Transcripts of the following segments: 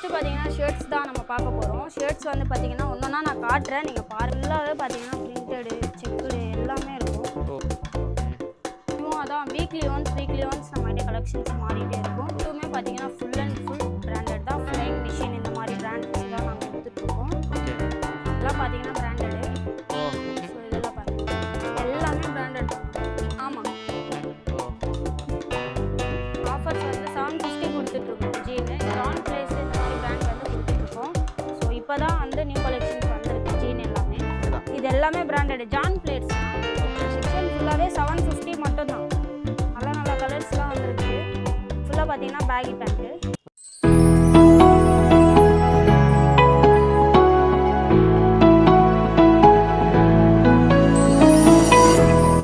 First பாத்தீங்கன்னா shirts தான் நம்ம பார்க்க போறோம். ஷர்ட்ஸ் வந்து பாத்தீங்கன்னா ஒண்ணா நான் காட்றேன். நீங்க பாருங்க. ஃபுல்லாவே பாத்தீங்கன்னா பிரிண்டட், செக்குடு எல்லாமே இருக்கும். அதான் வீக்லி ஒன்ஸ் நம்ம கிட்ட கலெக்ஷன்ஸ் மாறிட்டே இருக்கும். இதுவுமே பாத்தீங்கன்னா ஃபுல் அண்ட் ஃபுல் பிராண்டட் தான். ஃப்ளைங் மிஷின் இந்த மாதிரி பிராண்ட்ஸ் தான் நாங்க கொடுத்துட்டு இருக்கோம். இதெல்லாம் பாத்தீங்கன்னா பிராண்டட். ஸோ இதெல்லாம் பாருங்க எல்லாமே பிராண்டட். ஆமா ஆஃபர்ஸ் வந்து 750 கொடுத்துட்டு இருக்கோம். ஜீனு ஜான் பிளேஸ் இந்த மாதிரி பிராண்ட் வந்து கொடுத்துட்டு இருக்கோம். ஸோ இப்போதான் வந்து நியூ கலெக்ஷன்ஸ் வந்திருக்கு ஜீன் எல்லாமே. இது எல்லாமே பிராண்டட் ஜான் பிளேட்ஸ். செக்ஷன் ஃபுல்லாகவே 750 மட்டும் தான். நல்ல கலர்ஸ்லாம் வந்துருக்கு. ஃபுல்லாக பார்த்தீங்கன்னா பேகி பேண்ட்டு.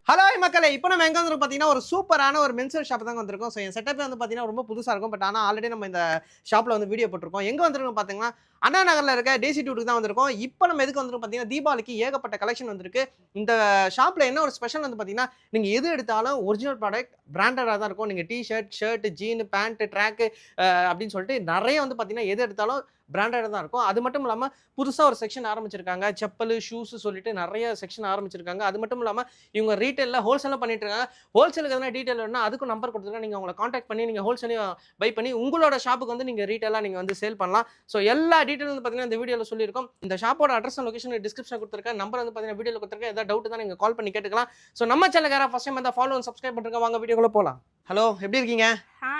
ஹலோ மக்களே, இப்போ நம்ம எங்கே வந்து பார்த்தீங்கன்னா ஒரு சூப்பரான ஒரு மென்ஸ் ஷாப் தான் வந்திருக்கோம். ஸோ என் செட்டப் வந்து பார்த்தீங்கன்னா ரொம்ப புதுசாக இருக்கும். பட் ஆனால் ஆல்ரெடி நம்ம இந்த ஷாப்பில் வந்து வீடியோ போட்டிருக்கோம். எங்கே வந்திருக்கோம் பார்த்தீங்கன்னா அண்ணா நகரில் இருக்க டேசி டூட்டுக்கு தான் வந்திருக்கோம். இப்போ நம்ம எதுக்கு வந்திருக்கோம் பார்த்தீங்கன்னா தீபாவளிக்கு ஏகப்பட்ட கலெக்ஷன் வந்திருக்கு. இந்த ஷாப்பில் என்ன ஒரு ஸ்பெஷல் வந்து பார்த்தீங்கன்னா நீங்கள் எது எடுத்தாலும் ஒரிஜினல் ப்ராடக்ட் பிராண்டடாக தான் இருக்கும். நீங்கள் டிஷர்ட், ஷர்ட், ஜீனு, பேண்ட்டு, ட்ராக்கு அப்படின்னு சொல்லிட்டு நிறைய வந்து பார்த்தீங்கன்னா எது எடுத்தாலும் பிராண்டடாக தான் இருக்கும். அது மட்டும் இல்லாமல் புதுசாக ஒரு செக்ஷன் ஆரம்பிச்சிருக்காங்க. செப்பல், ஷூஸ் சொல்லிட்டு நிறைய செக்ஷன் ஆரம்பிச்சிருக்காங்க. அது மட்டும் இல்லாமல் இவங்க ரீட்டெயிலில் ஹோல்சேலாக பண்ணிட்டு இருக்காங்க. ஹோல்சேலுக்கு எதனா டீட்டெயில் வேணும்னா அதுக்கும் நம்பர் கொடுத்துருக்கா நீங்கள் அவங்களை காண்டாக்ட் பண்ணி நீங்கள் ஹோல்சேலையும் பை பண்ணி உங்களோட ஷாப்புக்கு வந்து நீங்கள் ரீட்டெயிலாக நீங்கள் வந்து சேல் பண்ணலாம். ஸோ எல்லா டீட்டெயில் வந்து பார்த்தீங்கன்னா இந்த வீடியோவில் சொல்லியிருக்கோம். இந்த ஷாப்போட அட்ரஸ் லொகேஷன் டிஸ்கிரிப்ஷன் கொடுத்துருக்கேன். நம்பர் வந்து பார்த்தீங்கன்னா வீடியோவில் கொடுத்துருக்கேன். ஏதாவது டவுட் தான் நீங்கள் கால் பண்ணி கேட்டுக்கலாம். ஸோ நம்ம சேனலுக்கு யாராவது ஃபர்ஸ்ட் டைம் வந்து ஃபாலோ அண்ட் சப்ஸ்கிரைப் பண்ணுறேன். வாங்க வீடியோக்குள்ள போகலாம். ஹலோ, எப்படி இருக்கீங்க?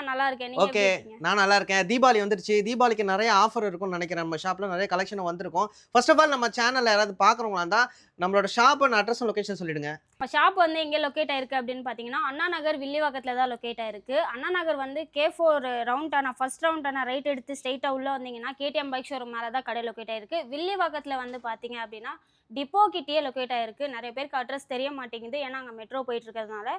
நல்லா இருக்கேன். ஓகே, நான் நல்லா இருக்கேன். தீபாவளி வந்துருச்சு. தீபாவளிக்கு நிறைய ஆஃபர் இருக்கும்னு நினைக்கிறேன். நம்ம ஷாப்பில் நிறைய கலெக்ஷன் வந்திருக்கும். ஃபர்ஸ்ட் ஆஃப் ஆல் நம்ம சேனலில் யாராவது பார்க்குறவங்களா இருந்தால் நம்மளோட ஷாப் அண்ட் அட்ரஸ் லொகேஷன் சொல்லிடுங்க. நம்ம ஷாப் வந்து எங்கே லொக்கேட் ஆயிருக்கு அப்படின்னு பார்த்தீங்கன்னா அண்ணா நகர் வில்லிவாக்கத்தில் தான் லொக்கேட் ஆயிருக்கு. அண்ணா நகர் வந்து K4 ரவுண்டான ஃபர்ஸ்ட் ரவுண்டான ரைட் எடுத்து ஸ்ட்ரெயிட்டாக உள்ளே வந்தீங்கன்னா KTM பைக் ஷோரூம் மேலே தான் கடை லொக்கேட் ஆயிருக்கு. வில்லிவாக்கத்தில் வந்து பார்த்தீங்க அப்படின்னா டிப்போ கிட்டேயே லொக்கேட் ஆயிருக்கு. நிறைய பேருக்கு அட்ரஸ் தெரிய மாட்டேங்குது, ஏன்னா அங்கே மெட்ரோ போயிட்டு இருக்கிறதுனால.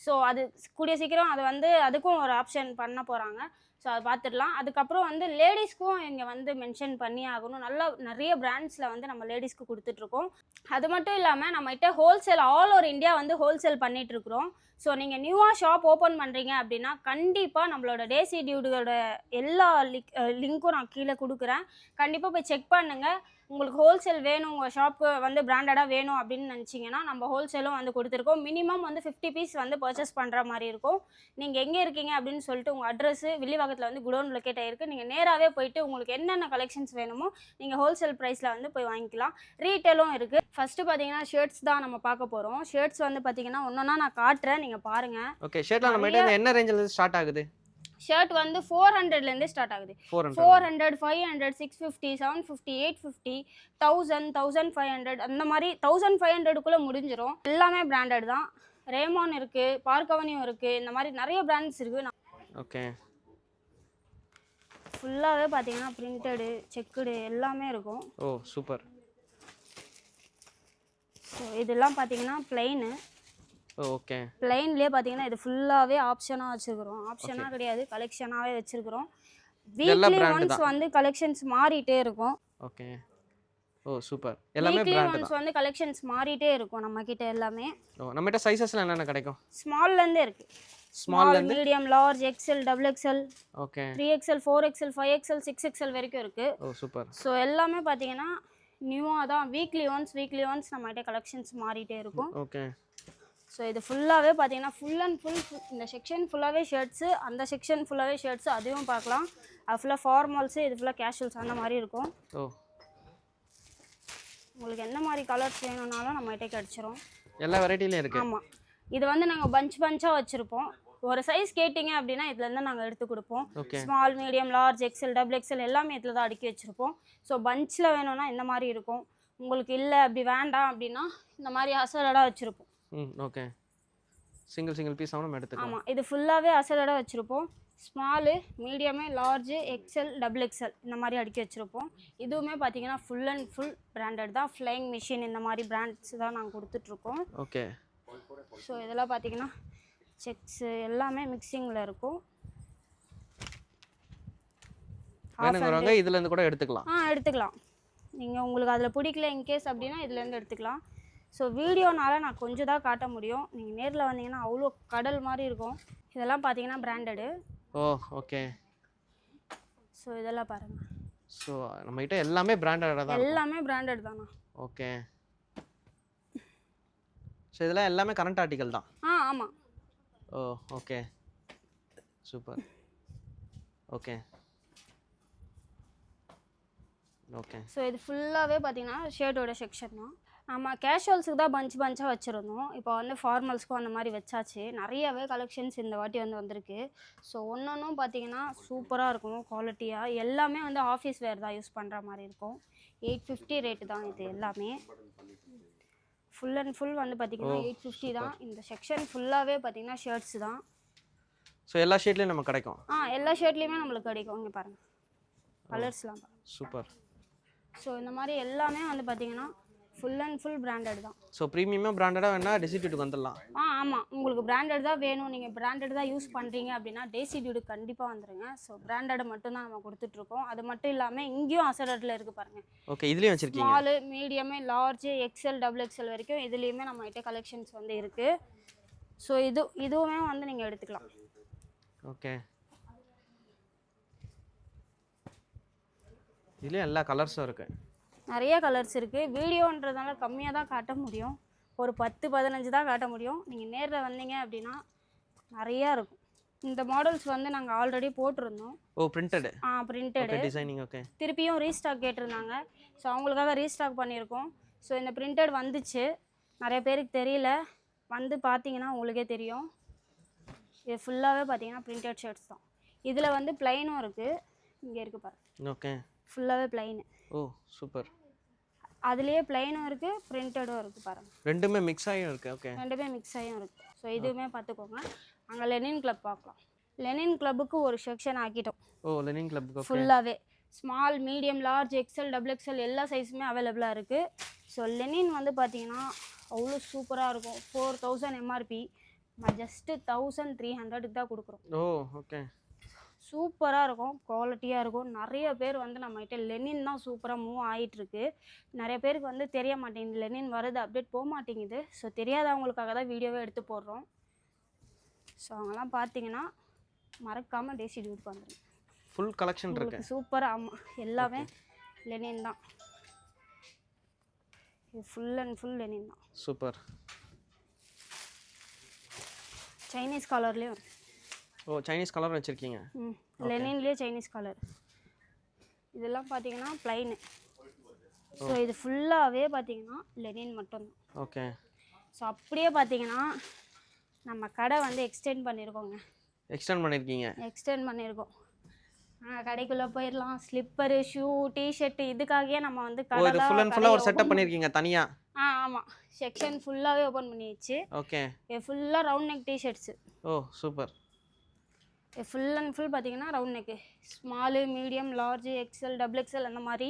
ஸோ அது கூடிய சீக்கிரம் அது வந்து அதுக்கும் ஒரு ஆப்ஷன் பண்ண போகிறாங்க. ஸோ அதை பார்த்துடலாம். அதுக்கப்புறம் வந்து லேடிஸ்க்கும் இங்கே வந்து மென்ஷன் பண்ணி ஆகணும். நிறைய பிராண்ட்ஸில் வந்து நம்ம லேடிஸ்க்கு கொடுத்துட்ருக்கோம். அது மட்டும் இல்லாமல் நம்மகிட்ட ஹோல்சேல் ஆல் ஓவர் இந்தியா வந்து ஹோல்சேல் பண்ணிகிட்ருக்குறோம். ஸோ நீங்கள் நியூவாக ஷாப் ஓப்பன் பண்ணுறீங்க அப்படின்னா கண்டிப்பாக நம்மளோட டேசி டியூடோட எல்லா லிங்க்கும் நான் கீழே கொடுக்குறேன். கண்டிப்பாக போய் செக் பண்ணுங்கள். உங்களுக்கு ஹோல்சேல் வேணும், உங்கள் ஷாப்பு வந்து பிராண்டடாக வேணும் அப்படின்னு நினச்சிங்கன்னா நம்ம ஹோல்சேலும் வந்து கொடுத்துருக்கோம். மினிமம் வந்து 50 பீஸ் வந்து பர்ச்சேஸ் பண்ணுற மாதிரி இருக்கும். நீங்கள் எங்கே இருக்கீங்க அப்படின்னு சொல்லிட்டு உங்கள் அட்ரஸ்ஸு வில்லிவாக்கத்தில் வந்து குடோன் லொக்கேட் ஆகிருக்கு. நீங்கள் நேராகவே போயிட்டு உங்களுக்கு என்னென்ன கலெக்ஷன்ஸ் வேணுமோ நீங்கள் ஹோல்சேல் ப்ரைஸில் வந்து போய் வாங்கிக்கலாம். ரீட்டெயிலும் இருக்குது. ஃபஸ்ட்டு பார்த்தீங்கன்னா ஷர்ட்ஸ் தான் நம்ம பார்க்க போகிறோம். ஷர்ட்ஸ் வந்து பார்த்தீங்கன்னா ஒன்றா நான் காட்டுறேன், நீங்கள் பாருங்கள். ஓகே, ஷர்ட்லாம் நம்ம என்ன ரேஞ்சில் ஸ்டார்ட் ஆகுது? ஷர்ட் வந்து 400லேருந்தே ஸ்டார்ட் ஆகுது. 400, 500, 650, 750, 850, 1000, 1500 அந்த மாதிரி 1500க்குள்ளே முடிஞ்சிடும். எல்லாமே பிராண்டட் தான். ரேமான் இருக்குது, பார்க்கவனியும் இருக்குது, இந்த மாதிரி நிறைய பிராண்ட்ஸ் இருக்குது. ஓகே, ஃபுல்லாகவே பார்த்தீங்கன்னா பிரிண்டடு, செக்குடு எல்லாமே இருக்கும். ஓ சூப்பர். ஸோ இதெல்லாம் பார்த்தீங்கன்னா பிளெயினு. ஓகே, பிளைன்லேயே பார்த்தீங்கன்னா இது ஃபுல்லாகவே ஆப்ஷனாக வச்சுருக்கிறோம். ஆப்ஷனாக கிடையாது, கலெக்ஷனாகவே வச்சுருக்கிறோம். வீக்லி ஒன்ஸ் வந்து கலெக்ஷன்ஸ் மாறிட்டே இருக்கும். ஓகே, ஓ சூப்பர். எல்லாமே பிராண்டட் ஒன்ஸ் வந்து கலெக்ஷன்ஸ் மாறிட்டே இருக்கும் நம்ம கிட்ட எல்லாமே. ஓ நம்ம கிட்ட சைஸஸ்லாம் என்னென்ன கிடைக்கும்? ஸ்மால்ல இருந்தே இருக்கு. Small, medium, large, XL, double XL, okay, 3XL, 4XL, 5XL, 6XL வரைக்கும் இருக்கு. ஓ சூப்பர். ஸோ எல்லாமே பார்த்தீங்கன்னா நியூவாக தான். வீக்லி ஒன்ஸ் நம்ம கிட்ட கலெக்ஷன்ஸ் மாறிட்டே இருக்கும். ஓகே, ஸோ இது ஃபுல்லாகவே பார்த்தீங்கன்னா ஃபுல் அண்ட் ஃபுல் இந்த செக்ஷன் ஃபுல்லாகவே ஷர்ட்ஸு, அந்த செக்ஷன் ஃபுல்லாகவே ஷர்ட்ஸு, அதுவும் பார்க்கலாம். அது ஃபுல்லாக ஃபார்மல்ஸு, இது ஃபுல்லாக கேஷுவல்ஸ் அந்த மாதிரி இருக்கும். ஓ உங்களுக்கு எந்த மாதிரி கலர்ஸ் வேணும்னாலும் நம்மகிட்ட கிடச்சிரும். எல்லா வெரைட்டிலையும் இருக்குது. ஆமாம், இது வந்து நாங்கள் பஞ்சாக வச்சுருப்போம். ஒரு சைஸ் கேட்டிங்க அப்படின்னா இதுலேருந்து நாங்கள் எடுத்து கொடுப்போம். Small, medium, large, XL, double XL எல்லாமே இதில் தான் அடுக்கி வச்சுருப்போம். ஸோ பஞ்சில் வேணும்னா இந்த மாதிரி இருக்கும். உங்களுக்கு இல்லை அப்படி வேண்டாம் அப்படின்னா இந்த மாதிரி அசலடாக வச்சுருப்போம். ஓகே, சிங்கிள் பீஸ் ஆகணும் எடுத்துக்கலாம். ஆமாம், இது ஃபுல்லாகவே அசலடாக வச்சுருப்போம். Small, medium, large, XL, double XL இந்த மாதிரி அடுக்கி வச்சுருப்போம். இதுவுமே பார்த்தீங்கன்னா ஃபுல் அண்ட் ஃபுல் பிராண்டட் தான். ஃப்ளைங் மிஷின் இந்த மாதிரி பிராண்ட்ஸ் தான் நாங்கள் கொடுத்துட்ருக்கோம். ஓகே, ஸோ இதெல்லாம் பார்த்தீங்கன்னா செக்ஸு எல்லாமே மிக்சிங்கில் இருக்கும். வேணுங்கிறவங்க இதுலேருந்து கூட எடுத்துக்கலாம். எடுத்துக்கலாம். நீங்கள் உங்களுக்கு அதில் பிடிக்கல இன்கேஸ் அப்படின்னா இதுலேருந்து எடுத்துக்கலாம். ஸோ வீடியோனால நான் கொஞ்சம் தான் காட்ட முடியும். நீங்கள் நேரில் வந்தீங்கன்னா அவ்வளோ கடல் மாதிரி இருக்கும். இதெல்லாம் பார்த்தீங்கன்னா பிராண்டடு. ஓ ஓகே. ஸோ இதெல்லாம் பாருங்கள். ஸோ நம்மகிட்ட எல்லாமே பிராண்டடாக தான் எல்லாமே பிராண்டட் தானா. ஓகே. ஸோ இதெல்லாம் எல்லாமே கரண்ட் ஆர்டிகல் தான். ஆமாம். Oh okay super. Okay okay. So இது ஃபுல்லாகவே பார்த்தீங்கன்னா ஷர்ட்டோட செக்ஷன் தான். நம்ம கேஷுவல்ஸுக்கு தான் பஞ்சாக வச்சுருந்தோம். இப்போ வந்து ஃபார்மல்ஸ்க்கும் அந்த மாதிரி வச்சாச்சு. நிறையவே கலெக்ஷன்ஸ் இந்த வாட்டி வந்திருக்கு. ஸோ ஒன்றொன்றும் பார்த்தீங்கன்னா சூப்பராக இருக்கும் குவாலிட்டியாக. எல்லாமே வந்து ஆஃபீஸ் வேர் தான் யூஸ் பண்ணுற மாதிரி இருக்கும். 850 ரேட்டு தான் இது எல்லாமே. ஃபுல் அண்ட் ஃபுல் வந்து பார்த்தீங்கன்னா 850 தான். இந்த செக்ஷன் ஃபுல்லாகவே பார்த்தீங்கன்னா ஷர்ட்ஸ் தான். ஸோ எல்லா ஷர்ட்லேயும் நமக்கு கிடைக்கும். எல்லா ஷர்ட்லேயுமே நம்மளுக்கு கிடைக்கும். இங்கே பாருங்கள் கலர்ஸ்லாம் சூப்பர். ஸோ இந்த மாதிரி எல்லாமே வந்து பார்த்தீங்கன்னா ஃபுல் அண்ட் ஃபுல் பிராண்டட் தான். ஸோ ப்ரீமியமாக பிராண்டடாக வேணால் டெசிடியூட்டுக்கு வந்துடலாம். ஆமாம். உங்களுக்கு பிராண்டட் தான் வேணும், நீங்கள் பிராண்டட் தான் யூஸ் பண்ணுறீங்க அப்படின்னா டெசிடியூட்டுக்கு கண்டிப்பாக வந்துடுங்க. ஸோ பிராண்டட் மட்டும் தான் நம்ம கொடுத்துட்ருக்கோம். அது மட்டும் இல்லாமல் இங்கேயும் அசரட்டில் இருக்குது பாருங்கள். ஓகே இதுலேயும் வச்சுருக்கீங்க. Small, medium, large, XL, XXL வரைக்கும் இதுலேயுமே நம்மகிட்ட கலெக்ஷன்ஸ் வந்து இருக்குது. ஸோ இதுவுமே வந்து நீங்கள் எடுத்துக்கலாம். ஓகே. இதுலேயும் எல்லா கலர்ஸும் இருக்குது. நிறைய கலர்ஸ் இருக்குது. வீடியோன்றதுனால கம்மியாக தான் காட்ட முடியும். ஒரு 10-15 தான் காட்ட முடியும். நீங்கள் நேரில் வந்தீங்க அப்படின்னா நிறையா இருக்கும். இந்த மாடல்ஸ் வந்து நாங்கள் ஆல்ரெடி போட்டிருந்தோம். ஓ பிரிண்டடு. Printed designing. ஓகே. திருப்பியும் ரீஸ்டாக் கேட்டிருந்தாங்க. ஸோ அவங்களுக்காக ரீஸ்டாக் பண்ணியிருக்கோம். ஸோ இந்த பிரிண்டட் வந்துச்சு. நிறைய பேருக்கு தெரியல. வந்து பார்த்தீங்கன்னா உங்களுக்கே தெரியும். இது ஃபுல்லாகவே பார்த்தீங்கன்னா பிரிண்டட் ஷர்ட்ஸ் தான். இதில் வந்து ப்ளைனும் இருக்குது. இங்கே இருக்குது பாருங்க. ஓகே. ஃபுல்லாகவே ப்ளைனு. ஓ சூப்பர். அதுலேயே ப்ளைனும் இருக்குது, பிரிண்டடும் இருக்குது பாருங்கள். ரெண்டுமே மிக்ஸ் ஆகியும் இருக்குது. ஓகே. ரெண்டுமே மிக்ஸ் ஆகியும் இருக்குது. ஸோ இதுவுமே பார்த்துக்கோங்க. அங்கே லெனின் கிளப் பார்க்கலாம். லெனின் கிளப்புக்கு ஒரு செக்ஷன் ஆக்கிட்டோம். ஓ லெனின் கிளப்புக்கு ஃபுல்லாகவே small, medium, large, XL, XXL எல்லா சைஸுமே அவைலபிளாக இருக்குது. ஸோ லெனின் வந்து பார்த்தீங்கன்னா அவ்வளோ சூப்பராக இருக்கும். 4000 MRP. ஜஸ்ட்டு 1300 தான் கொடுக்குறோம். ஓ ஓகே. சூப்பராக இருக்கும், குவாலிட்டியாக இருக்கும். நிறைய பேர் வந்து நம்மகிட்ட லெனின் தான் சூப்பராக மூவ் ஆகிட்டுருக்கு. நிறைய பேருக்கு வந்து தெரிய மாட்டேங்குது, லெனின் வருது அப்டேட் போக மாட்டேங்குது. ஸோ தெரியாதவங்களுக்காக தான் வீடியோவே எடுத்து போடுறோம். ஸோ அவங்கெல்லாம் பார்த்தீங்கன்னா மறக்காமல் டெசிடியூட்டுக்கு வந்துடுங்க. ஃபுல் கலெக்ஷன் இருக்குது. சூப்பராக. ஆமாம் எல்லாமே லெனின் தான். இது ஃபுல் அண்ட் ஃபுல் லெனின் தான். சூப்பர். சைனீஸ் கலர்லேயும் இருக்குது. ஓ சைனீஸ் கலர் வச்சுருக்கீங்க. லெனின்லேயே சைனீஸ் கலர். இதெல்லாம் பார்த்தீங்கன்னா ப்ளைனு. ஸோ இது ஃபுல்லாகவே பார்த்தீங்கன்னா லெனின் மட்டும்தான். ஓகே. ஸோ அப்படியே பார்த்தீங்கன்னா நம்ம கடை வந்து எக்ஸ்டெண்ட் பண்ணியிருக்கோங்க. எக்ஸ்டெண்ட் பண்ணியிருக்கோம். கடைக்குள்ளே போயிடலாம். ஸ்லிப்பரு, ஷூ, டிஷர்ட்டு இதுக்காகவே நம்ம வந்து கடை ஃபுல் அண்ட் ஃபுல்லாக ஒரு செட்டப் பண்ணியிருக்கீங்க தனியாக. ஆமாம். செக்ஷன் ஃபுல்லாகவே ஓப்பன் பண்ணிடுச்சு. ஓகே. ஃபுல்லாக round neck tshirts. Oh super. Full and full பார்த்தீங்கன்னா round neck. Small, medium, large, XXL, XXL அந்த மாதிரி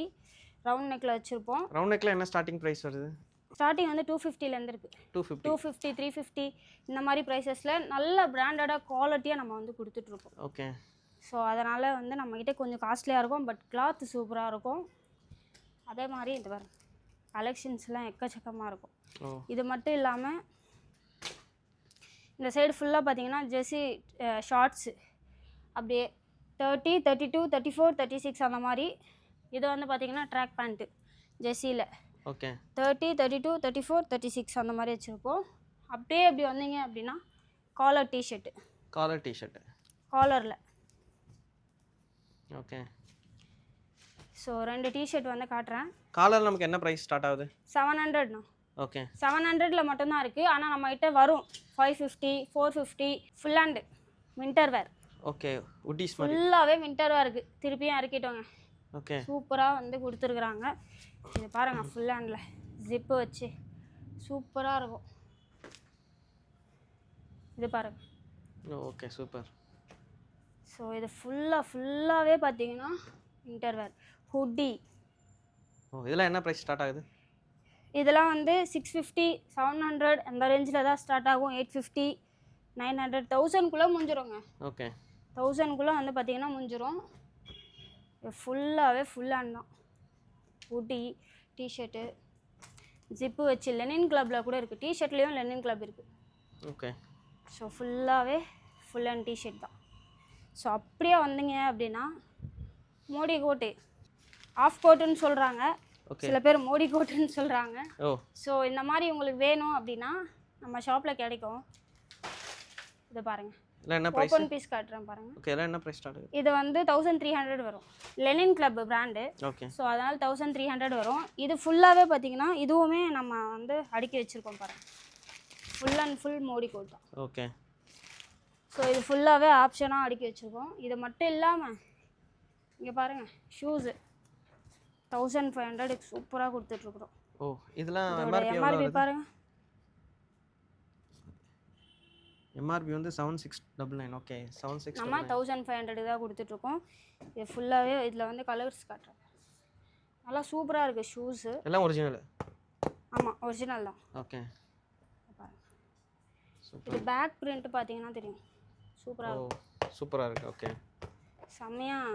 ரவுண்ட் நெக்கில் வச்சுருப்போம். ரவுண்ட் நெக்கில் என்ன ஸ்டார்டிங் ப்ரைஸ் வருது? ஸ்டார்டிங் வந்து 250லேருந்து இருக்குது. 250, 350 இந்த மாதிரி ப்ரைஸஸில் நல்ல பிராண்டடாக குவாலிட்டியாக நம்ம வந்து கொடுத்துட்ருக்கோம். ஓகே. ஸோ அதனால் வந்து நம்மக்கிட்ட கொஞ்சம் காஸ்ட்லியாக இருக்கும், பட் கிளாத் சூப்பராக இருக்கும். அதே மாதிரி இந்த வர கலெக்ஷன்ஸ்லாம் எக்கச்சக்கமாக இருக்கும். இது மட்டும் இல்லாமல் இந்த சைடு ஃபுல்லாக பார்த்தீங்கன்னா ஜெர்சி ஷார்ட்ஸு அப்படியே 30, 32, 34, 36 அந்த மாதிரி. இது வந்து பார்த்தீங்கன்னா ட்ராக் பேண்ட்டு ஜெர்சியில். ஓகே. 30, 32, 34, 36 அந்த மாதிரி வச்சுருப்போம். அப்படியே அப்படி வந்தீங்க அப்படின்னா காலர் டிஷர்ட்டு. காலரில். ஓகே. ஸோ 2 டிஷர்ட் வந்து காட்டுறேன். காலர் நமக்கு என்ன ப்ரைஸ் ஸ்டார்ட் ஆகுது? 700ண்ணா. ஓகே. 700ல் மட்டும்தான் இருக்குது. ஆனால் நம்மகிட்ட வரும் 550, 450 ஃபுல் ஹேண்டு வின்டர் வேர். ஓகே. உட்டிஸ் மாதிரி ஃபுல்லாகவே வின்டர் வேர் இருக்குது. திருப்பியும் இறக்கிட்டோங்க. ஓகே. சூப்பராக வந்து கொடுத்துருக்குறாங்க. இது பாருங்கள் ஃபுல் ஹேண்டில் ஜிப்பு வச்சு சூப்பராக இருக்கும். இது பாருங்கள். Okay super. ஸோ இது ஃபுல்லாகவே பார்த்தீங்கன்னா வின்டர் வேர். ஹுட்டி. இதெல்லாம் என்ன ப்ரைஸ் ஸ்டார்ட் ஆகுது? இதெல்லாம் வந்து 650, 700 அந்த ரேஞ்சில் தான் ஸ்டார்ட் ஆகும். 850, 900, 1000க்குள்ளே முடிஞ்சிருங்க. ஓகே. 1000க்குள்ளே வந்து பார்த்தீங்கன்னா முடிஞ்சிடும். ஃபுல்லாகவே ஃபுல் ஹேண்ட் தான். ஊட்டி டிஷர்ட்டு ஜிப்பு வச்சு லெனின் கிளப்பில் கூட இருக்குது. டிஷர்ட்லேயும் லெனின் கிளப் இருக்குது. ஓகே. ஸோ ஃபுல்லாகவே ஃபுல் ஹேண்ட் டிஷர்ட் தான். ஸோ அப்படியே வந்தீங்க அப்படின்னா மோடி கோட்டு ஆஃப் கோட்டுன்னு சொல்கிறாங்க, ஓகே. சில பேர் மோடி கோட்டுன்னு சொல்கிறாங்க. ஓ. ஸோ இந்த மாதிரி உங்களுக்கு வேணும் அப்படின்னா நம்ம ஷாப்பில் கிடைக்கும். இதை பாருங்கள், இல்லை என்ன ப்ரைஸ்? ஓப்பன் பீஸ் காட்டுறேன் பாருங்கள். ஓகே, எல்லாம் என்ன ப்ரைஸ் ஸ்டார்ட் ஆகுது? இது வந்து 1300 வரும். Lenin club brand. Okay. So அதனால் 1300 வரும். இது ஃபுல்லாகவே பார்த்தீங்கன்னா இதுவுமே நம்ம வந்து அடுக்கி வச்சுருக்கோம் பாருங்கள். Full and full Modi code தான். ஓகே. ஸோ இது ஃபுல்லாகவே ஆப்ஷனாக அடுக்கி வச்சுருக்கோம். இது மட்டும் இல்லாமல் இங்கே பாருங்கள், ஷூஸு 1500 சூப்பராக கொடுத்துட்ருக்குறோம். ஓ, இதெல்லாம் எம்ஆர்பி பாருங்கள். எம்ஆர்பி வந்து 7699. ஓகே, 7699. நம்ம 1500 தான் கொடுத்துட்ருக்கோம். இது ஃபுல்லாகவே இதில் வந்து கலர்ஸ் காட்டுறேன். நல்லா சூப்பராக இருக்குது ஷூஸு. எல்லாம் ஒரிஜினல்? ஆமாம், ஒரிஜினல் தான். ஓகே. இது பேக் பிரிண்ட் பார்த்தீங்கன்னா தெரியும், சூப்பராக இருக்கும். சூப்பராக இருக்குது. ஓகே. செம்மையாக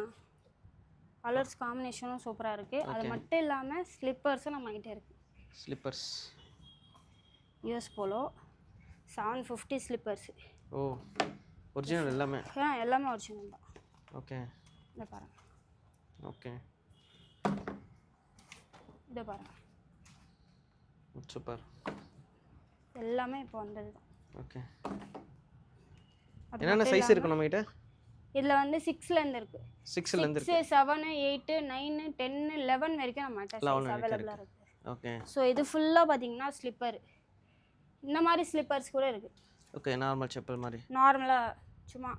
கலர்ஸ் காம்பினேஷனும் சூப்பராக இருக்குது. அது மட்டும் இல்லாமல் ஸ்லிப்பர்ஸும் நம்மகிட்ட இருக்குது. Slippers US Polo 750 slippers. Oh, original எல்லாமே? எல்லாமே ஒரிஜினல் தான். ஓகே. இதை பாருங்கள். ஓகே. இதை பாருங்கள், சூப்பர். எல்லாமே இப்போ வந்தது தான். ஓகே. என்னென்ன சைஸ் இருக்கு நம்மகிட்ட? இதில் வந்து 6லேருந்து இருக்குது. 6லேருந்து இருக்கு. 6, 7, 8, 9, 10, 11 வரைக்கும் நம்மகிட்ட சைஸ் அவைலபிளாக இருக்குது. ஓகே. ஸோ இது ஃபுல்லாக பார்த்தீங்கன்னா ஸ்லிப்பர். இந்த மாதிரி ஸ்லிப்பர்ஸ் கூட இருக்குது. ஓகே, நார்மல் செப்பல் மாதிரி. நார்மலாக சும்மா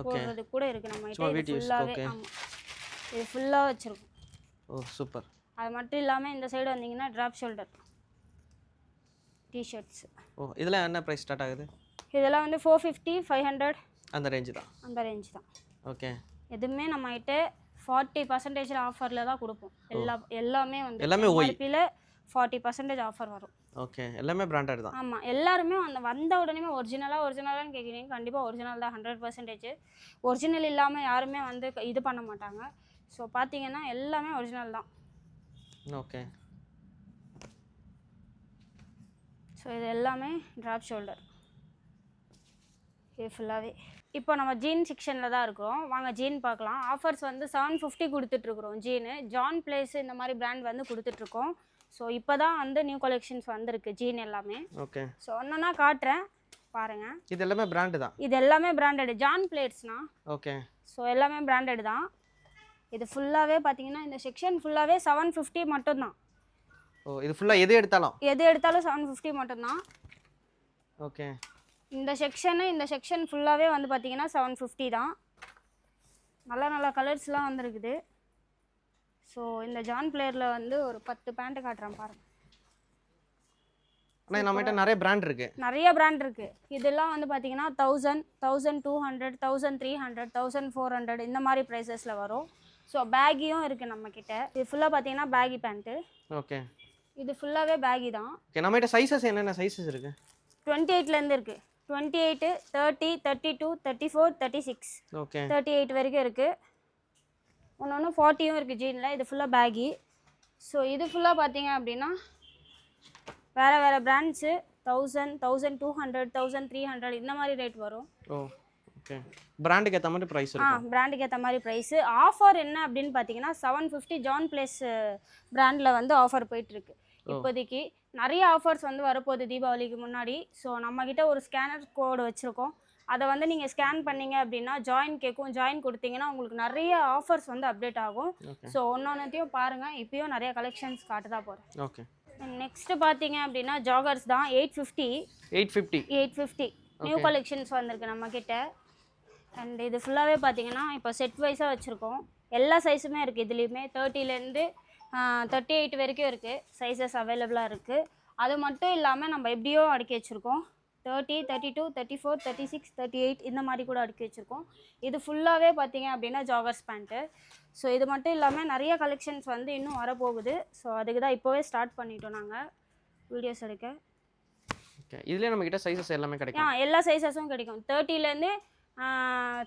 போடுறது கூட இருக்குது நம்மகிட்ட. இது ஃபுல்லாகவே. ஆமாம், இது ஃபுல்லாக வச்சுருக்கோம். ஓ, சூப்பர். அது மட்டும் இல்லாமல் இந்த சைடு வந்தீங்கன்னா ட்ராப் ஷோல்டர் டிஷர்ட்ஸ். ஓ, இதெல்லாம் என்ன ப்ரைஸ் ஸ்டார்ட் ஆகுது? இதெல்லாம் வந்து 450, 500 அந்த ரேஞ்சு தான். அந்த ரேஞ்ச் தான். ஓகே. எதுவுமே நம்மகிட்ட 40% ஆஃபரில் தான் கொடுப்போம். எல்லாமே வந்து எல்லாமே ஓய்பியில் 40% ஆஃபர் வரும். ஓகே, எல்லாமே பிராண்டட் தான். ஆமாம், எல்லாருமே வந்த உடனே ஒரிஜினலான்னு கேட்குறீங்க. கண்டிப்பாக ஒரிஜினல் தான், 100%. ஒரிஜினல் இல்லாமல் யாருமே வந்து இது பண்ண மாட்டாங்க. ஸோ பார்த்தீங்கன்னா எல்லாமே ஒரிஜினல் தான். ஓகே. ஸோ இது எல்லாமே ட்ராப் ஷோல்டர். இது ஃபுல்லாகவே. இப்போ நம்ம ஜீன் செக்ஷனில் தான் இருக்கிறோம். வாங்க ஜீன் பார்க்கலாம். ஆஃபர்ஸ் வந்து 750 கொடுத்துட்ருக்குறோம். ஜீனு ஜான் பிளேஸ் இந்த மாதிரி பிராண்ட் வந்து கொடுத்துட்ருக்கோம். ஸோ இப்போ தான் வந்து நியூ கலெக்ஷன்ஸ் வந்திருக்கு ஜீன் எல்லாமே. ஓகே. ஸோ ஒன்றா காட்டுறேன் பாருங்கள். இது எல்லாமே பிராண்டு தான்? இது எல்லாமே பிராண்டடு. ஜான் பிளேட்ஸ்னா. ஓகே. ஸோ எல்லாமே பிராண்டட் தான். இது ஃபுல்லாகவே பார்த்தீங்கன்னா இந்த செக்ஷன் ஃபுல்லாகவே 750 மட்டும்தான். ஓ, இது ஃபுல்லாக எது எடுத்தாலும் 750 மட்டும்தான். ஓகே. இந்த செக்ஷன் ஃபுல்லாகவே வந்து பார்த்தீங்கன்னா 750 தான். நல்ல கலர்ஸ்லாம் வந்துருக்குது. ஸோ இந்த ஜான் பிளேயரில் வந்து ஒரு 10 பேண்ட்டு காட்டுறேன் பாருங்கள். ஆனால் நம்மகிட்ட நிறைய பிராண்ட் இருக்குது. நிறைய பிராண்ட் இருக்குது. இதெல்லாம் வந்து பார்த்தீங்கன்னா 1000, 1200, 1300, 1400 இந்த மாதிரி ப்ரைஸஸில் வரும். ஸோ பேகியும் இருக்குது நம்மக்கிட்ட. இது ஃபுல்லாக பார்த்தீங்கன்னா பேகி பேண்ட்டு. ஓகே. இது ஃபுல்லாகவே பேகி தான். ஓகே. நம்மகிட்ட சைஸஸ் என்னென்ன சைஸஸ் இருக்குது? 28லேருந்து இருக்குது. 28, 30, 32, 34, 36. ஓகே. 38 வரைக்கும் இருக்குது. ஒன்று 40யும் இருக்குது ஜீனில். இது ஃபுல்லாக பேகி. ஸோ இது ஃபுல்லாக பார்த்தீங்க அப்படின்னா வேறு பிராண்ட்ஸு 1000, 1200, 1300 இந்த மாதிரி ரேட் வரும். ஓ, ஓகே. பிராண்டுக்கு ஏற்ற மாதிரி ப்ரைஸ் இருக்கும். பிராண்டுக்கு ஏற்ற மாதிரி ப்ரைஸு. ஆஃபர் என்ன அப்படின்னு பார்த்தீங்கன்னா 750 ஜான் பிளேஸ் பிராண்டில் வந்து ஆஃபர் போயிட்டுருக்கு இப்போதைக்கு. நிறைய ஆஃபர்ஸ் வந்து வரப்போகுது தீபாவளிக்கு முன்னாடி. ஸோ நம்மக்கிட்ட ஒரு ஸ்கேனர் கோடு வச்சுருக்கோம். அதை வந்து நீங்கள் ஸ்கேன் பண்ணிங்க அப்படின்னா ஜாயின் கேட்கும். ஜாயின் கொடுத்தீங்கன்னா உங்களுக்கு நிறைய ஆஃபர்ஸ் வந்து அப்டேட் ஆகும். ஸோ ஒன்றொன்றையும் பாருங்கள். இப்போயும் நிறைய கலெக்ஷன்ஸ் காட்டு தான் போகிறேன். ஓகே. நெக்ஸ்ட்டு பார்த்தீங்க அப்படின்னா ஜாகர்ஸ் தான். 850 நியூ கலெக்ஷன்ஸ் வந்திருக்கு நம்மக்கிட்ட. அண்ட் இது ஃபுல்லாகவே பார்த்தீங்கன்னா இப்போ செட் வைஸாக வச்சுருக்கோம். எல்லா சைஸுமே இருக்குது இதுலேயுமே. 30லேருந்து 38 வரைக்கும் இருக்குது சைஸஸ் அவைலபிளாக இருக்குது. அது மட்டும் இல்லாமல் நம்ம எப்படியோ அடுக்கி வச்சுருக்கோம். 30, 32, 34, 36, 38 இந்த மாதிரி கூட அடுக்கி வச்சுருக்கோம். இது ஃபுல்லாகவே பார்த்தீங்க அப்படின்னா ஜாகர்ஸ் பேண்ட்டு. ஸோ இது மட்டும் இல்லாமல் நிறைய கலெக்ஷன்ஸ் வந்து இன்னும் வரப்போகுது. ஸோ அதுக்கு தான் இப்போவே ஸ்டார்ட் பண்ணிட்டோம் நாங்கள் வீடியோஸ் எடுக்க. ஓகே. இதுலேயே நம்மக்கிட்ட சைஸஸ் எல்லாமே கிடைக்கும். எல்லா சைஸஸும் கிடைக்கும். 30லேருந்து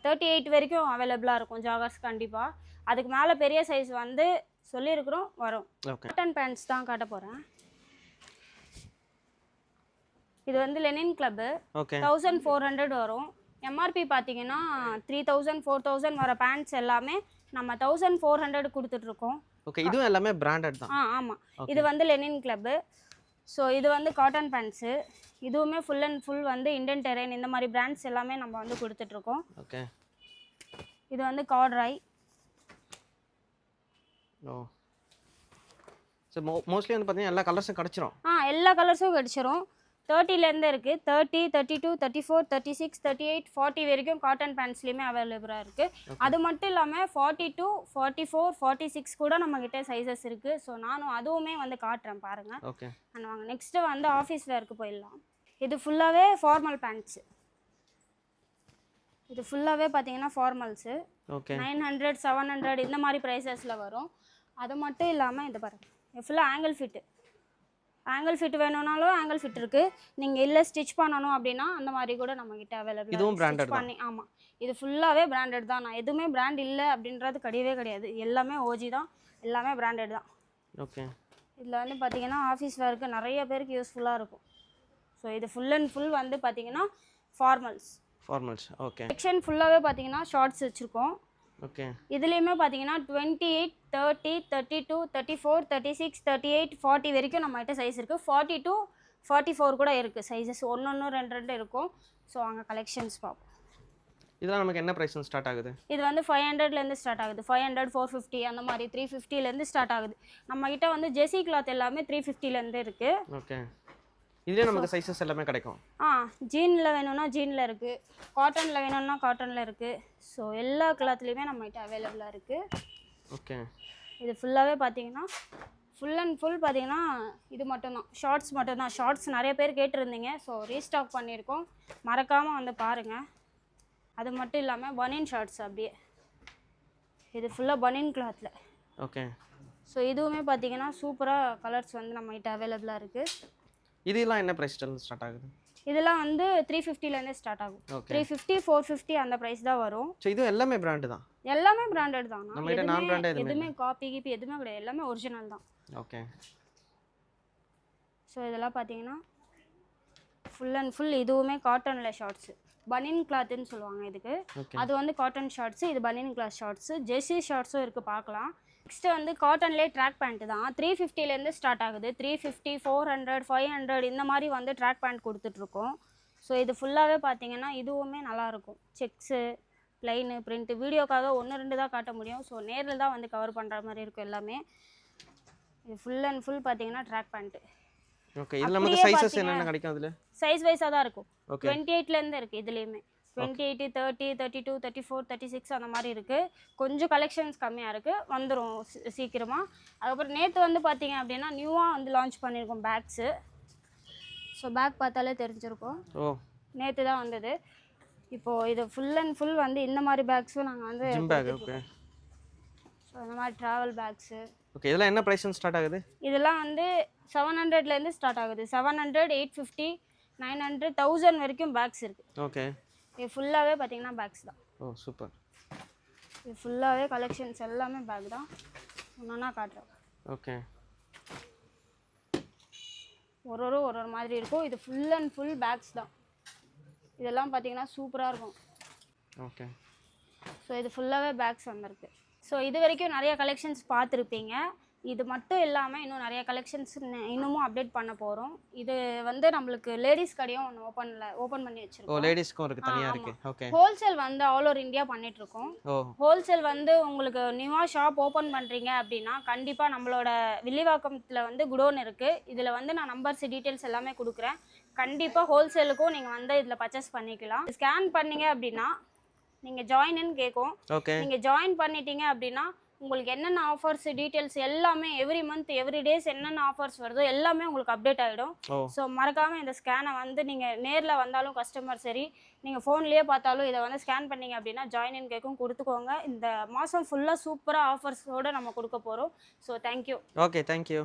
38 வரைக்கும் அவைலபிளாக இருக்கும் ஜாகர்ஸ் கண்டிப்பாக. அதுக்கு மேலே பெரிய சைஸ் வந்து சொல்லியிருக்கிறோம் வரும். காட்டன் பேண்ட்ஸ் தான் காட்ட போகிறேன். இது வந்து லெனின் கிளப்பு. 1400 வரும். எம்ஆர்பி பார்த்தீங்கன்னா 3000, 4000 வர பேண்ட்ஸ் எல்லாமே நம்ம 1400 கொடுத்துட்ருக்கோம். ஓகே, இதுவும் எல்லாமே பிராண்டட் தான். ஆமாம். இது வந்து லெனின் கிளப்பு. ஸோ இது வந்து காட்டன் பேண்ட்ஸு. இதுவுமே ஃபுல் அண்ட் ஃபுல் வந்து இண்டியன் டெரெயின் இந்த மாதிரி பிராண்ட்ஸ் எல்லாமே நம்ம வந்து கொடுத்துட்ருக்கோம். ஓகே, இது வந்து கார்ட்ராய். ஓ, ஸோ மோஸ்ட்லி வந்து பார்த்தீங்கன்னா எல்லா கலர்ஸும் கிடச்சிரும். எல்லா கலர்ஸும் கிடச்சிரும். 30லேருந்து இருக்குது. 30, 32, 34, 36, 38, 40 வரைக்கும் காட்டன் பேண்ட்ஸ்லேயுமே அவைலபிளாக இருக்குது. அது மட்டும் இல்லாமல் 42, 44, 46 கூட நம்மக்கிட்ட சைஸஸ் இருக்குது. ஸோ நானும் அதுவுமே வந்து காட்டுறேன் பாருங்கள். ஓகே, அண்ட் வாங்க நெக்ஸ்ட்டு வந்து ஆஃபீஸ் வேருக்கு போயிடலாம். இது ஃபுல்லாகவே ஃபார்மல் பேண்ட்ஸு. இது ஃபுல்லாகவே பார்த்தீங்கன்னா ஃபார்மல்ஸு. ஓகே, 900, 700 இந்த மாதிரி ப்ரைஸஸில் வரும். அது மட்டும் இல்லாமல் இது பாருங்கள், இது ஃபுல்லாக ஆங்கிள் ஃபிட்டு. ஆங்கிள் ஃபிட் வேணும்னாலும் ஆங்கிள் ஃபிட் இருக்குது. நீங்கள் இல்லை ஸ்டிச் பண்ணணும் அப்படின்னா அந்த மாதிரி கூட நம்மக்கிட்ட அவைலபிள். இதுவும் பிராண்டட் பண்ணி ஆமாம், இது ஃபுல்லாகவே பிராண்டட் தான். நான் எதுவுமே பிராண்ட் இல்லை அப்படின்றது கிடையவே கிடையாது. எல்லாமே ஓஜி தான், எல்லாமே பிராண்டட் தான். ஓகே, இதில் வந்து பார்த்தீங்கன்னா ஆஃபீஸ் வேருக்கு நிறைய பேருக்கு யூஸ்ஃபுல்லாக இருக்கும். ஸோ இது ஃபுல் அண்ட் ஃபுல் வந்து பார்த்தீங்கன்னா ஃபார்மல்ஸ். ஓகே. செக்ஷன் ஃபுல்லாகவே பார்த்தீங்கன்னா ஷார்ட்ஸ் வச்சுருக்கோம். ஓகே, இதுலேயுமே பார்த்தீங்கன்னா 28, 30, 32, 34, 36, 38, 40 வரைக்கும் நம்மகிட்ட சைஸ் இருக்குது. 42, 44 கூட இருக்குது சைஸஸ். ஒன்று 2 இருக்கும். ஸோ அங்கே கலெக்ஷன்ஸ் பார்ப்போம். இதெல்லாம் நமக்கு என்ன ப்ரைஸ் ஸ்டார்ட் ஆகுது? இது வந்து 500லேருந்து ஸ்டார்ட் ஆகுது. 500, 450 அந்த மாதிரி 350லேருந்து ஸ்டார்ட் ஆகுது. நம்மகிட்ட வந்து ஜெர்சி கிளாத் எல்லாமே 350லேருந்து இருக்குது. ஓகே, இதுலேயே நமக்கு சைஸஸ் எல்லாமே கிடைக்கும். ஜீனில் வேணும்னா ஜீனில் இருக்குது, காட்டனில் வேணும்னா காட்டனில் இருக்குது. ஸோ எல்லா கிளாத்லேயுமே நம்மகிட்ட அவைலபிளாக இருக்குது. ஓகே, இது ஃபுல்லாகவே பார்த்தீங்கன்னா ஃபுல் அண்ட் ஃபுல் பார்த்தீங்கன்னா இது மட்டும்தான், ஷார்ட்ஸ் மட்டும்தான். ஷார்ட்ஸ் நிறைய பேர் கேட்டிருந்தீங்க. ஸோ ரீஸ்டாக் பண்ணியிருக்கோம், மறக்காமல் வந்து பாருங்கள். அது மட்டும் இல்லாமல் பனியன் ஷார்ட்ஸ் அப்படியே இது ஃபுல்லாக பனியன் கிளாத்தில். ஓகே, ஸோ இதுவுமே பார்த்தீங்கன்னா சூப்பராக கலர்ஸ் வந்து நம்மகிட்ட அவைலபிளாக இருக்குது. இதெல்லாம் என்ன ப்ரைஸ் ஸ்டார்ட் ஆகுது? இதெல்லாம் வந்து 350லேருந்தே ஸ்டார்ட் ஆகும். 350, 450 அந்த ப்ரைஸ் தான் வரும். ஸோ இது எல்லாமே பிராண்டு தான்? எல்லாமே பிராண்டட் தான். எதுவுமே காப்பி கீப்பி எதுவுமே கிடையாது, எல்லாமே ஒரிஜினல் தான். ஓகே, ஸோ இதெல்லாம் பார்த்தீங்கன்னா ஃபுல் அண்ட் ஃபுல் இதுவுமே காட்டனில் ஷார்ட்ஸு. பனியன் கிளாத்துன்னு சொல்லுவாங்க இதுக்கு. அது வந்து காட்டன் ஷார்ட்ஸு, இது பனியன் கிளாத் ஷார்ட்ஸு. ஜெர்சி ஷார்ட்ஸும் இருக்குது, பார்க்கலாம். நெக்ஸ்ட்டு வந்து காட்டன்லேயே ட்ராக் பேண்ட்டு தான். 350லேருந்து ஸ்டார்ட் ஆகுது. 350, 400, 500 இந்த மாதிரி வந்து ட்ராக் பேண்ட் கொடுத்துட்ருக்கோம். ஸோ இது ஃபுல்லாகவே பார்த்தீங்கன்னா இதுவுமே நல்லாயிருக்கும். Sex, plain, print. வீடியோக்காக 1-2 தான் காட்ட முடியும். ஸோ நேரில் தான் வந்து கவர் பண்ணுற மாதிரி இருக்கும் எல்லாமே. இது ஃபுல் அண்ட் ஃபுல் பார்த்தீங்கன்னா ட்ராக் பேண்ட்டு. ஓகே, இதில் நமக்கு சைஸஸ் என்னென்ன கிடைக்கும்? அதில் சைஸ் வைஸாக தான் இருக்கும். 28லேருந்து இருக்குது இதுலேயுமே. 28, 30, 32, 34, 36 அந்த மாதிரி இருக்குது. கொஞ்சம் கலெக்ஷன்ஸ் கம்மியாக இருக்குது, வந்துடும் சீக்கிரமாக. அதுக்கப்புறம் நேற்று வந்து பார்த்தீங்க அப்படின்னா நியூவாக வந்து லான்ச் பண்ணியிருக்கோம் பேக்ஸு. ஸோ பேக் பார்த்தாலே தெரிஞ்சிருக்கும். நேற்று தான் வந்தது. இப்போது இது ஃபுல் அண்ட் ஃபுல் வந்து இந்த மாதிரி பேக்ஸும் நாங்கள் வந்து ஸோ இந்த மாதிரி ட்ராவல் பேக்ஸு. ஓகே, இதெல்லாம் என்ன ப்ரைஸ் ஸ்டார்ட் ஆகுது? இதெல்லாம் வந்து 700லேருந்து ஸ்டார்ட் ஆகுது. 700, 850, 900, 1000 வரைக்கும் பேக்ஸ் இருக்குது. ஓகே, இது ஃபுல்லாகவே பார்த்தீங்கன்னா பேக்ஸ் தான். ஓ சூப்பர். இது ஃபுல்லாகவே கலெக்ஷன்ஸ் எல்லாமே பேக் தான். ஒன்றா காட்டுறேன். ஓகே, ஒரு மாதிரி இருக்கும். இது ஃபுல் அண்ட் ஃபுல் பேக்ஸ் தான். இதெல்லாம் பார்த்தீங்கன்னா சூப்பராக இருக்கும். ஓகே, ஸோ இது ஃபுல்லாகவே பேக்ஸ் வந்திருக்கு. ஸோ இது வரைக்கும் நிறைய கலெக்ஷன்ஸ் பார்த்துருப்பீங்க. இது மட்டும் இல்லாமல் இன்னும் நிறைய கலெக்ஷன்ஸ் இன்னமும் அப்டேட் பண்ண போகிறோம். இது வந்து நம்மளுக்கு லேடிஸ் கடையும் ஒன்று ஓப்பன் பண்ணி வச்சிருக்கோம். ஓ லேடிஸ்க்கும் இருக்கு, தனியாக இருக்கு. ஓகே, ஹோல்சேல் வந்து ஆல் ஓவர் இந்தியா பண்ணிட்டு இருக்கோம். ஹோல்சேல் வந்து உங்களுக்கு நியூவாக ஷாப் ஓப்பன் பண்ணுறீங்க அப்படின்னா கண்டிப்பாக நம்மளோட வில்லிவாக்கத்தில் வந்து குடோன் இருக்குது. இதில் வந்து நான் நம்பர்ஸ் டீட்டெயில்ஸ் எல்லாமே கொடுக்குறேன். கண்டிப்பாக ஹோல்சேலுக்கும் நீங்கள் வந்து இதில் பர்ச்சேஸ் பண்ணிக்கலாம். ஸ்கேன் பண்ணீங்க அப்படின்னா நீங்கள் ஜாயின்னு கேட்கும். நீங்கள் ஜாயின் பண்ணிட்டீங்க அப்படின்னா உங்களுக்கு என்னென்ன ஆஃபர்ஸ் டீட்டெயில்ஸ் எல்லாமே எவ்ரி மந்த் எவ்ரி டேஸ் என்னென்ன ஆஃபர்ஸ் வருதோ எல்லாமே உங்களுக்கு அப்டேட் ஆகிடும். ஸோ மறக்காமல் இந்த ஸ்கேனை வந்து நீங்கள் நேரில் வந்தாலும் கஸ்டமர் சரி, நீங்கள் ஃபோன்லேயே பார்த்தாலும் இதை வந்து ஸ்கேன் பண்ணிங்க அப்படின்னா ஜாயின் கேட்கும், கொடுத்துக்கோங்க. இந்த மாதம் ஃபுல்லாக சூப்பராக ஆஃபர்ஸோடு நம்ம கொடுக்க போகிறோம். So thank you. Okay, thank you.